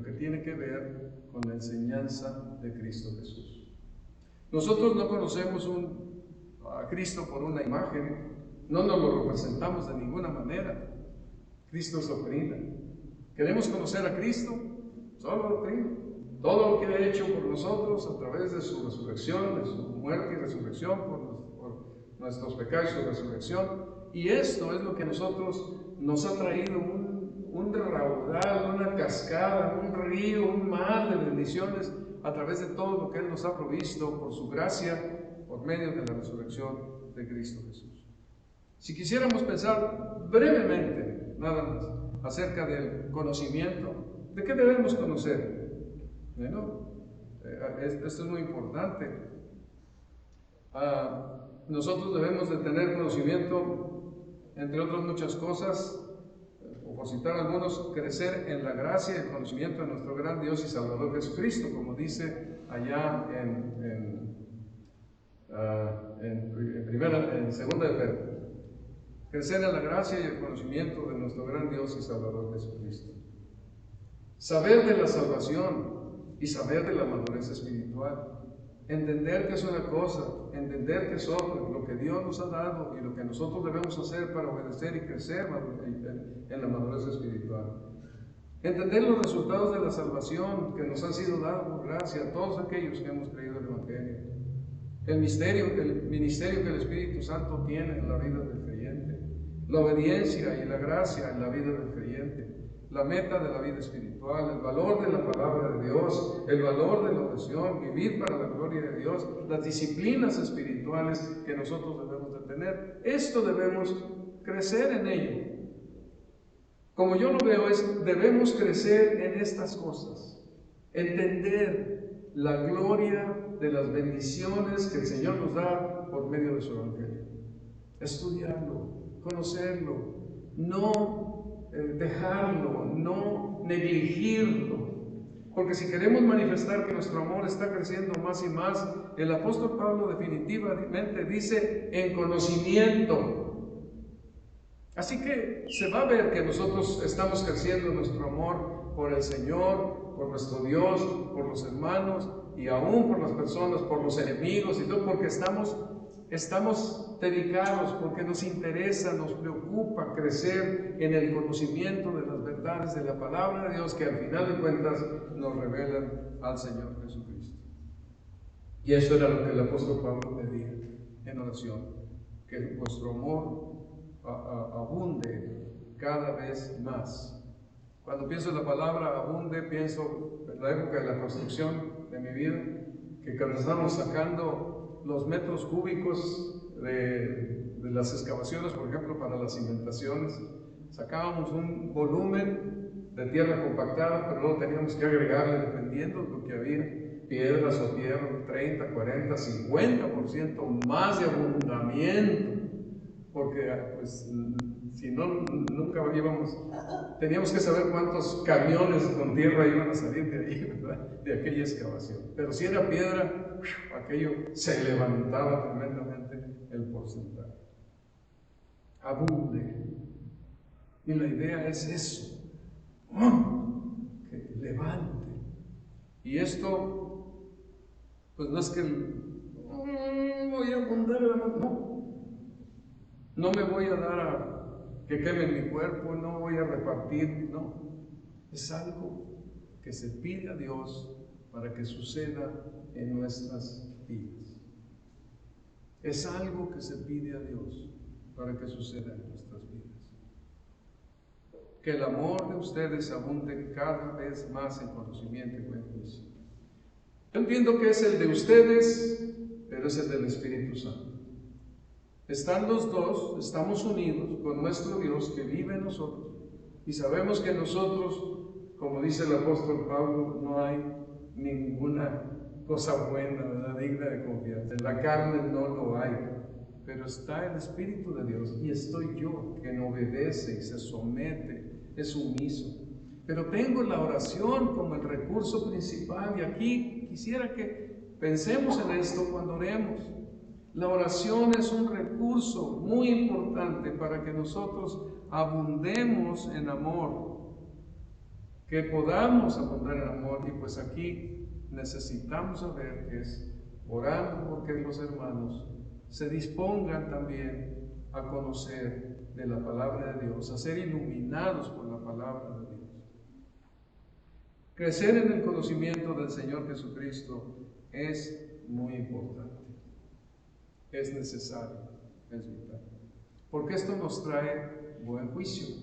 que tiene que ver con la enseñanza de Cristo Jesús. Nosotros no conocemos a Cristo por una imagen, no nos lo representamos de ninguna manera. Cristo es doctrina. ¿Queremos conocer a Cristo? Solo doctrina. Todo lo que ha hecho por nosotros a través de su resurrección, de su muerte y resurrección por nuestros pecados y su resurrección. Y esto es lo que a nosotros nos ha traído un raudal, una cascada, un río, un mar de bendiciones a través de todo lo que Él nos ha provisto por su gracia, por medio de la resurrección de Cristo Jesús. Si quisiéramos pensar brevemente, nada más, acerca del conocimiento, ¿de qué debemos conocer? Bueno, esto es muy importante. Nosotros debemos de tener conocimiento, entre otras muchas cosas, o por citar algunos, crecer en la gracia y el conocimiento de nuestro gran Dios y Salvador Jesucristo, como dice allá en segunda de Pedro. Crecer en la gracia y el conocimiento de nuestro gran Dios y Salvador Jesucristo. Saber de la salvación y saber de la madurez espiritual. Entender que es una cosa, entender que es otra, lo que Dios nos ha dado y lo que nosotros debemos hacer para obedecer y crecer en la madurez espiritual. Entender los resultados de la salvación que nos han sido dados por gracia a todos aquellos que hemos creído el Evangelio. El ministerio que el Espíritu Santo tiene en la vida del creyente. La obediencia y la gracia en la vida del creyente. La meta de la vida espiritual, el valor de la palabra de Dios, el valor de la oración, vivir para la gloria de Dios, las disciplinas espirituales que nosotros debemos de tener. Esto debemos crecer en ello. Como yo lo veo debemos crecer en estas cosas, entender la gloria de las bendiciones que el Señor nos da por medio de su Evangelio. Estudiarlo, conocerlo, no dejarlo, no negligirlo. Porque si queremos manifestar que nuestro amor está creciendo más y más, el apóstol Pablo definitivamente dice en conocimiento. Así que se va a ver que nosotros estamos creciendo en nuestro amor por el Señor, por nuestro Dios, por los hermanos y aún por las personas, por los enemigos y todo, porque estamos dedicados, porque nos interesa, nos preocupa crecer en el conocimiento de las verdades de la palabra de Dios que al final de cuentas nos revelan al Señor Jesucristo. Y eso era lo que el apóstol Pablo pedía en oración, que vuestro amor abunde cada vez más. Cuando pienso en la palabra abunde, pienso en la época de la construcción de mi vida, que cuando estábamos sacando los metros cúbicos de las excavaciones, por ejemplo, para las cimentaciones, sacábamos un volumen de tierra compactada, pero luego teníamos que agregarle, dependiendo de lo que había, piedras o tierra, 30, 40, 50% más de abundamiento. Porque pues, si no, nunca teníamos que saber cuántos camiones con tierra iban a salir de ahí, ¿verdad? De aquella excavación. Pero si era piedra, aquello se levantaba tremendamente el porcentaje. Abunde. Y la idea es eso, que levante. Y esto, pues no es que voy a abundar el amor, no. No me voy a dar a que quemen mi cuerpo, no voy a repartir, no. Es algo que se pide a Dios para que suceda en nuestras vidas. Es algo que se pide a Dios para que suceda en nuestras vidas. Que el amor de ustedes abunde cada vez más en conocimiento y buen juicio. Yo entiendo que es el de ustedes, pero es el del Espíritu Santo. Están los dos, estamos unidos con nuestro Dios que vive en nosotros. Y sabemos que nosotros, como dice el apóstol Pablo, no hay ninguna cosa buena, ¿verdad? Digna de confianza. En la carne no lo hay, pero está el Espíritu de Dios y estoy yo, quien obedece y se somete, es sumiso. Pero tengo la oración como el recurso principal y aquí quisiera que pensemos en esto cuando oremos. La oración es un recurso muy importante para que nosotros abundemos en amor, que podamos abundar en amor. Y pues aquí necesitamos saber que es orando porque los hermanos se dispongan también a conocer de la palabra de Dios, a ser iluminados por la palabra de Dios. Crecer en el conocimiento del Señor Jesucristo es muy importante. Es necesario. es vital. Porque esto nos trae buen juicio.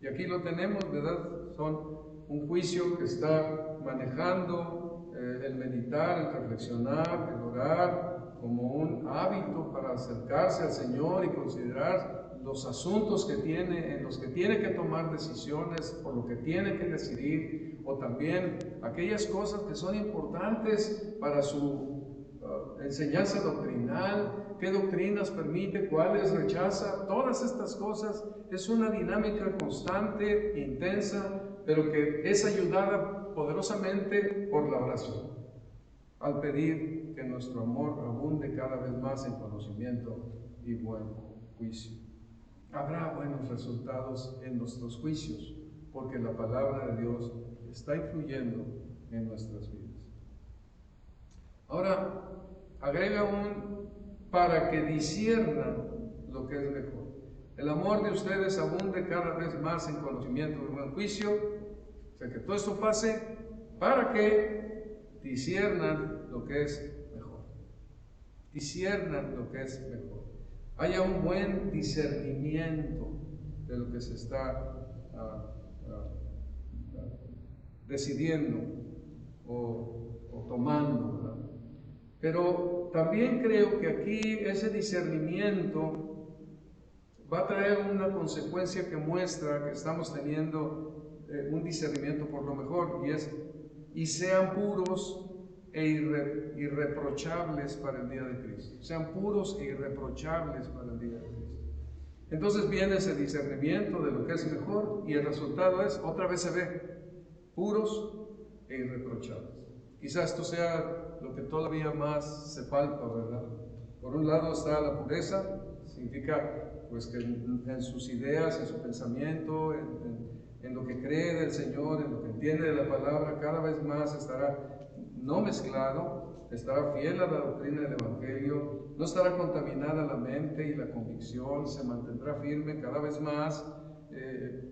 Y aquí lo tenemos, ¿verdad? Son un juicio que está manejando el meditar, el reflexionar, el orar como un hábito para acercarse al Señor y considerar los asuntos que tiene, en los que tiene que tomar decisiones, por lo que tiene que decidir, o también aquellas cosas que son importantes para su enseñanza doctrinal, qué doctrinas permite, cuáles rechaza. Todas estas cosas es una dinámica constante, intensa, pero que es ayudada poderosamente por la oración, al pedir que nuestro amor abunde cada vez más en conocimiento y buen juicio. Habrá buenos resultados en nuestros juicios, porque la palabra de Dios está influyendo en nuestras vidas. Ahora, agrega para que disciernan lo que es mejor. El amor de ustedes abunde cada vez más en conocimiento y buen juicio. O sea, que todo esto pase para que disciernan lo que es mejor. Disciernan lo que es mejor. Haya un buen discernimiento de lo que se está decidiendo o tomando, ¿verdad? Pero también creo que aquí ese discernimiento va a traer una consecuencia que muestra que estamos teniendo un discernimiento por lo mejor, y sean puros e irreprochables para el día de Cristo. Sean puros e irreprochables para el día de Cristo. Entonces viene ese discernimiento de lo que es mejor, y el resultado es, otra vez se ve, puros e irreprochables. Quizás esto sea lo que todavía más se palpa, ¿verdad? Por un lado está la pureza, significa pues que en sus ideas, en su pensamiento, en lo que cree del Señor, en lo que entiende de la palabra, cada vez más estará no mezclado, estará fiel a la doctrina del Evangelio, no estará contaminada la mente y la convicción, se mantendrá firme cada vez más,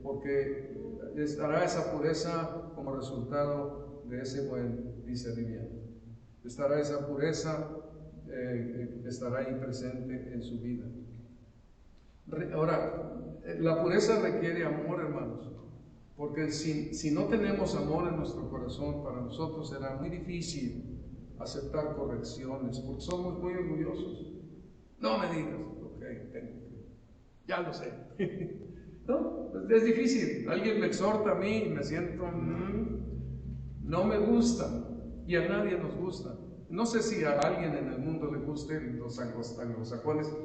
porque estará esa pureza como resultado de ese buen discernimiento. Estará esa pureza, estará ahí presente en su vida. Ahora, la pureza requiere amor, hermanos, porque si no tenemos amor en nuestro corazón, para nosotros será muy difícil aceptar correcciones, porque somos muy orgullosos. No me digas, ok, ya lo sé. No, es difícil. Alguien me exhorta a mí y me siento, no me gusta, y a nadie nos gusta. No sé si a alguien en el mundo le gusten los anglosajones,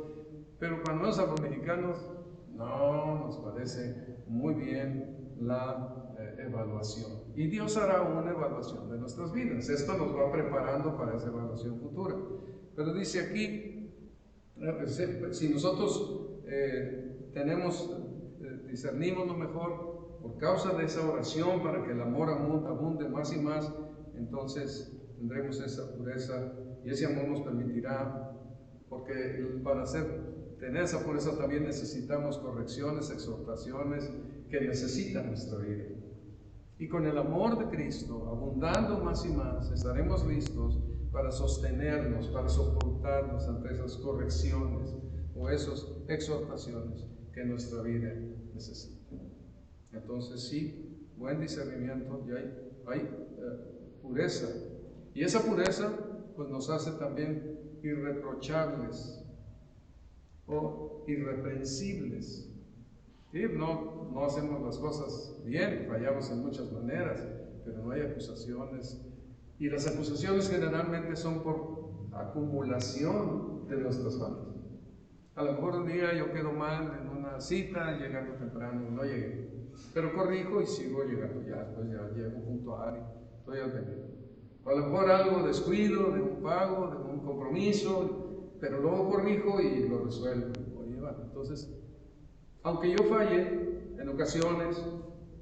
pero cuando vemos a los mexicanos, no nos parece muy bien la evaluación. Y Dios hará una evaluación de nuestras vidas. Esto nos va preparando para esa evaluación futura. Pero dice aquí, si nosotros discernimos lo mejor por causa de esa oración para que el amor abunde más y más, entonces tendremos esa pureza, y ese amor nos permitirá, porque para tener esa pureza también necesitamos correcciones, exhortaciones que necesita nuestra vida. Y con el amor de Cristo, abundando más y más, estaremos listos para sostenernos, para soportarnos ante esas correcciones o esas exhortaciones que nuestra vida necesita. Entonces sí, buen discernimiento, y hay pureza. Y esa pureza pues nos hace también irreprochables o irreprensibles. ¿Sí? No hacemos las cosas bien, fallamos en muchas maneras, pero no hay acusaciones. Y las acusaciones generalmente son por acumulación de nuestras faltas. A lo mejor un día yo quedo mal en una cita, llegando temprano y no llegué, pero corrijo y sigo llegando, después ya llego puntual y estoy al pendiente. O a lo mejor algo descuido de un pago, de un compromiso, pero luego corrijo y lo resuelvo. Entonces, aunque yo falle en ocasiones,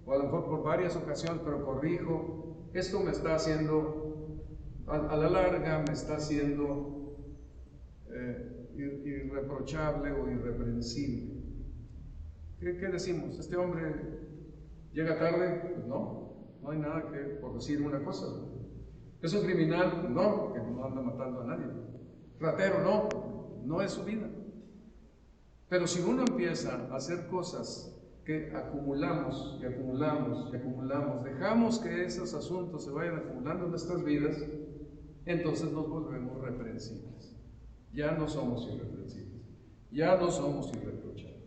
o a lo mejor por varias ocasiones, pero corrijo, esto me está haciendo, a la larga me está haciendo irreprochable o irreprensible. ¿Qué decimos? ¿Este hombre llega tarde? Pues no hay nada que por decir una cosa. ¿Es un criminal? No, porque no anda matando a nadie. ¿Ratero? No es su vida. Pero si uno empieza a hacer cosas que acumulamos y acumulamos y acumulamos, dejamos que esos asuntos se vayan acumulando en nuestras vidas, entonces nos volvemos reprensibles. Ya no somos irreprensibles, ya no somos irreprochables.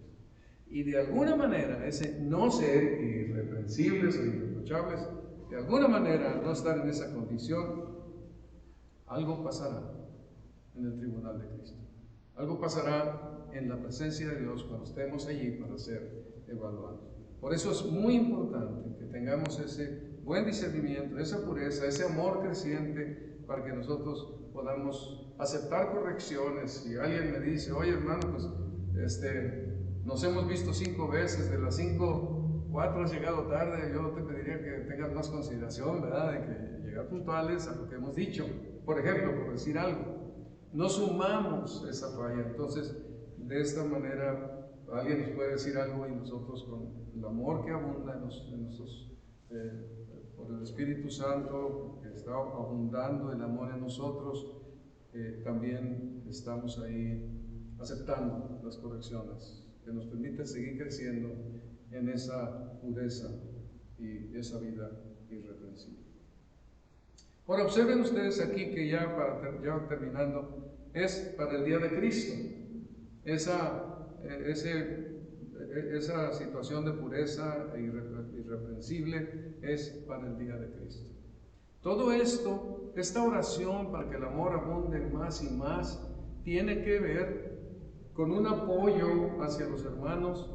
Y de alguna manera, ese no ser irreprensibles o irreprochables, de alguna manera, al no estar en esa condición, algo pasará en el tribunal de Cristo. Algo pasará en la presencia de Dios cuando estemos allí para ser evaluados. Por eso es muy importante que tengamos ese buen discernimiento, esa pureza, ese amor creciente para que nosotros podamos aceptar correcciones. Si alguien me dice, oye hermano, pues nos hemos visto 5 veces, de las 5, 4 has llegado tarde, yo te pediría que tengas más consideración, ¿verdad? De que llegar puntuales a lo que hemos dicho. Por ejemplo, por decir algo. No sumamos esa falla. Entonces, de esta manera, alguien nos puede decir algo y nosotros, con el amor que abunda en nosotros, por el Espíritu Santo, que está abundando el amor en nosotros, también estamos ahí aceptando las correcciones que nos permiten seguir creciendo en esa pureza y esa vida irreprensible. Ahora observen ustedes aquí que ya terminando, es para el día de Cristo. Esa situación de pureza irreprensible es para el día de Cristo. Todo esto, esta oración para que el amor abunde más y más, tiene que ver con un apoyo hacia los hermanos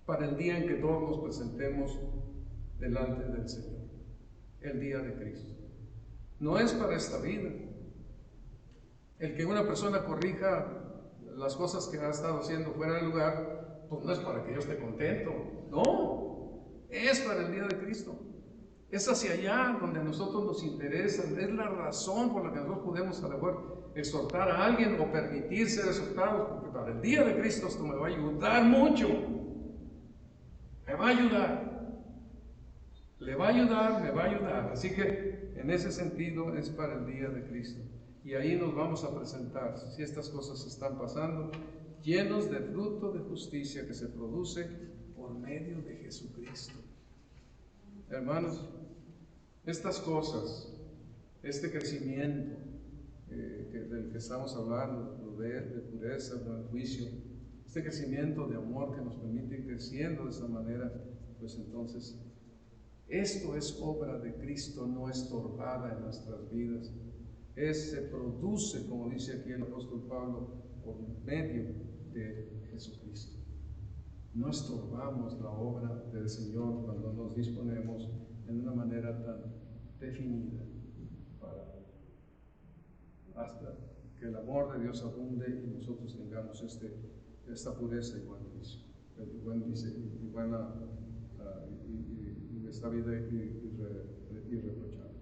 para el día en que todos nos presentemos delante del Señor, el día de Cristo. No es para esta vida. El que una persona corrija las cosas que ha estado haciendo fuera de lugar, pues no es para que yo esté contento. No, es para el día de Cristo. Es hacia allá donde a nosotros nos interesa. Es la razón por la que nosotros podemos a lo mejor exhortar a alguien o permitir ser exhortados, porque para el día de Cristo esto me va a ayudar mucho. Me va a ayudar. Le va a ayudar, me va a ayudar. Así que en ese sentido es para el día de Cristo. Y ahí nos vamos a presentar, si estas cosas están pasando, llenos de fruto de justicia que se produce por medio de Jesucristo. Hermanos, estas cosas, este crecimiento del que estamos hablando, de pureza, buen juicio, este crecimiento de amor que nos permite ir creciendo de esa manera, pues entonces, esto es obra de Cristo, no estorbada en nuestras vidas. Se produce, como dice aquí el apóstol Pablo, por medio de Jesucristo. No estorbamos la obra del Señor cuando nos disponemos en una manera tan definida hasta que el amor de Dios abunde y nosotros tengamos esta pureza y buen juicio, y esta vida irreprochable.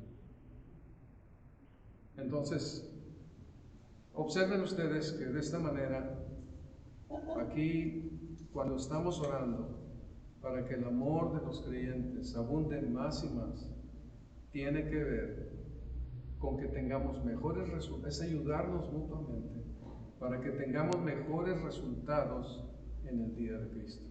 Entonces, observen ustedes que de esta manera, aquí, cuando estamos orando para que el amor de los creyentes abunde más y más, tiene que ver con que tengamos mejores resultados, es ayudarnos mutuamente para que tengamos mejores resultados en el día de Cristo.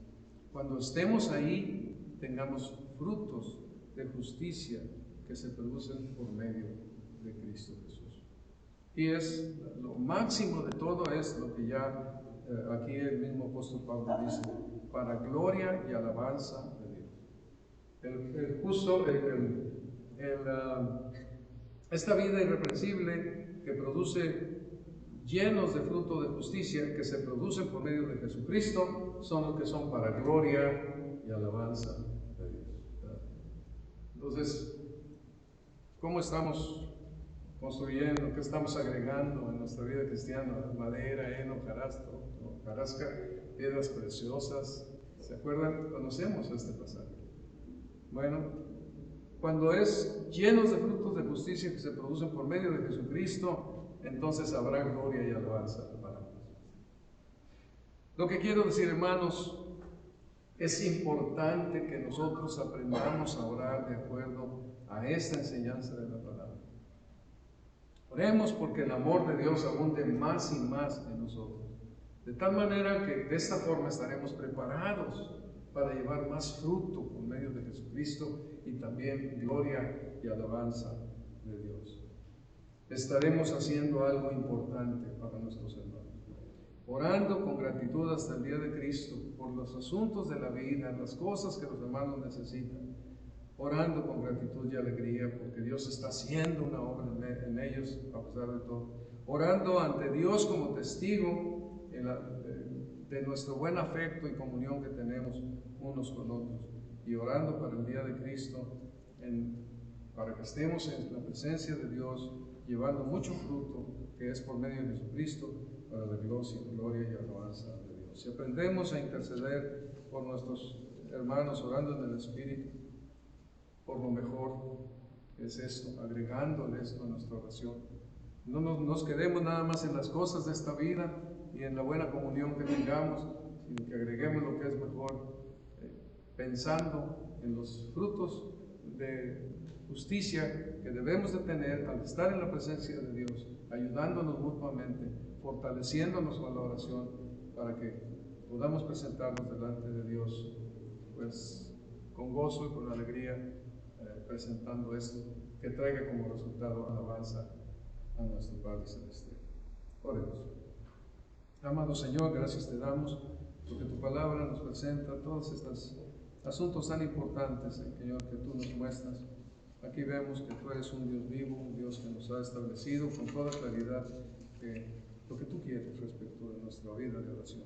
Cuando estemos ahí, tengamos frutos de justicia que se producen por medio de Cristo Jesús. Y es lo máximo de todo, es lo que ya aquí el mismo apóstol Pablo dice, para gloria y alabanza de Dios. Esta vida irreprensible que produce llenos de fruto de justicia que se producen por medio de Jesucristo son los que son para gloria y alabanza de Dios. Entonces, ¿cómo estamos construyendo? ¿Qué estamos agregando en nuestra vida cristiana? Madera, heno, hojarasca, piedras preciosas. ¿Se acuerdan? Conocemos este pasaje. Bueno, cuando es llenos de frutos de justicia que se producen por medio de Jesucristo, entonces habrá gloria y alabanza para Dios. Lo que quiero decir, hermanos, es importante que nosotros aprendamos a orar de acuerdo a esta enseñanza de la palabra. Oremos porque el amor de Dios abunde más y más en nosotros. De tal manera que de esta forma estaremos preparados para llevar más fruto por medio de Jesucristo y también gloria y alabanza de Dios. Estaremos haciendo algo importante para nuestros hermanos, orando con gratitud hasta el día de Cristo por los asuntos de la vida, las cosas que los hermanos necesitan, orando con gratitud y alegría porque Dios está haciendo una obra en ellos a pesar de todo, orando ante Dios como testigo de nuestro buen afecto y comunión que tenemos unos con otros, y orando para el día de Cristo, para que estemos en la presencia de Dios, llevando mucho fruto, que es por medio de Jesucristo, para la gloria y alabanza de Dios. Si aprendemos a interceder por nuestros hermanos, orando en el Espíritu, por lo mejor es esto, agregándole esto a nuestra oración. No nos quedemos nada más en las cosas de esta vida y en la buena comunión que tengamos, sino que agreguemos lo que es mejor, pensando en los frutos de justicia que debemos de tener al estar en la presencia de Dios, ayudándonos mutuamente, fortaleciéndonos con la oración, para que podamos presentarnos delante de Dios, pues con gozo y con alegría, presentando esto que traiga como resultado alabanza a nuestro Padre Celestial. Oremos. Amado Señor, gracias te damos porque tu palabra nos presenta todos estos asuntos tan importantes, Señor, que tú nos muestras. Aquí vemos que tú eres un Dios vivo, un Dios que nos ha establecido con toda claridad lo que tú quieres respecto de nuestra vida de oración.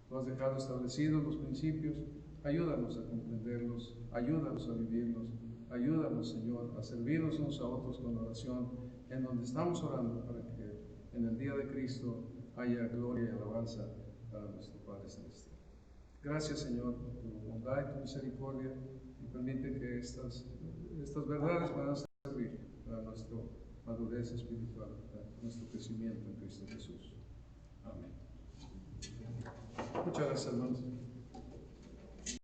Tú has dejado establecidos los principios, ayúdanos a comprenderlos, ayúdanos a vivirlos, ayúdanos, Señor, a servirnos unos a otros con oración, en donde estamos orando para que en el día de Cristo haya gloria y alabanza para nuestro Padre Celestial. Gracias, Señor, por tu bondad y tu misericordia, y permite que estas verdades puedan servir para nuestra madurez espiritual, para nuestro crecimiento en Cristo Jesús. Amén. Muchas gracias, hermanos.